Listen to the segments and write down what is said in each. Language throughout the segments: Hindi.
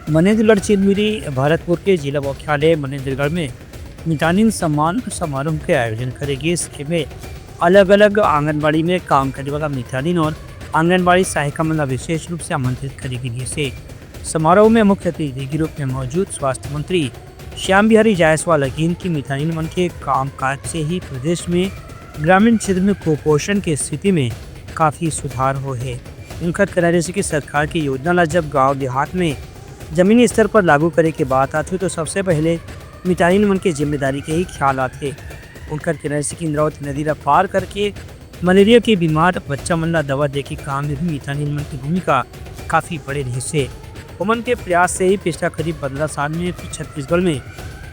मनेन्द्रगढ़ चिरमिरी भरतपुर के जिला मुख्यालय मनेन्द्रगढ़ में मितानिन सम्मान समारोह के आयोजन करेगी। इसमें अलग अलग आंगनबाड़ी में काम करने वाला मितानिन और आंगनबाड़ी सहायिका मतलब विशेष रूप से आमंत्रित करेगी। जिसे समारोह में मुख्य अतिथि के रूप में मौजूद स्वास्थ्य मंत्री श्याम बिहारी जायसवाल लकीन की मितानिन मन के कामकाज से ही प्रदेश में ग्रामीण क्षेत्र में कुपोषण की स्थिति में काफ़ी सुधार हो है। उनका कहना है कि सरकार की योजना ला जब गांव देहात में जमीनी स्तर पर लागू करे के बात आती तो सबसे पहले मितानिन मन की जिम्मेदारी के ही ख्याल आते। उनका कहना है कि इंद्रावती नदी ला पार करके मलेरिया के बीमार बच्चा मन ला दवा दे के काम में भी मितानिन मन की भूमिका काफ़ी बड़े हिस्से। उमन के प्रयास से ही पिछला करीब 15 साल में छत्तीसगढ़ में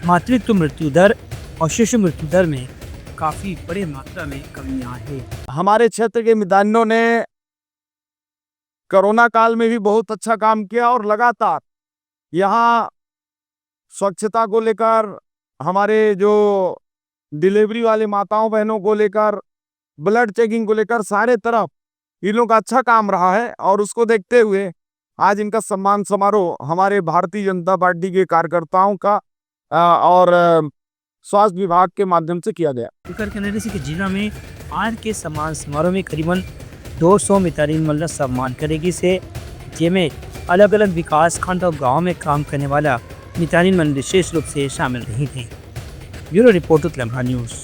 मातृत्व मृत्यु दर और शिशु मृत्यु दर में काफ़ी बड़ी मात्रा में कमी आई है। हमारे क्षेत्र के मितानिनों ने कोरोना काल में भी बहुत अच्छा काम किया और लगातार यहाँ स्वच्छता को लेकर, हमारे जो डिलीवरी वाले माताओं बहनों को लेकर, ब्लड चेकिंग को लेकर सारे तरफ इन लोगों का अच्छा काम रहा है। और उसको देखते हुए आज इनका सम्मान समारोह हमारे भारतीय जनता पार्टी के कार्यकर्ताओं का और स्वास्थ्य विभाग के माध्यम से किया गया। जिला में आज के सम्मान समारोह में करीबन 200 मितानिन मन ला सम्मान करेगी से जिसमें अलग अलग विकास खंड और गांव में काम करने वाला मितानिन मन विशेष रूप से शामिल रही थे। ब्यूरो रिपोर्ट लम्हा न्यूज़।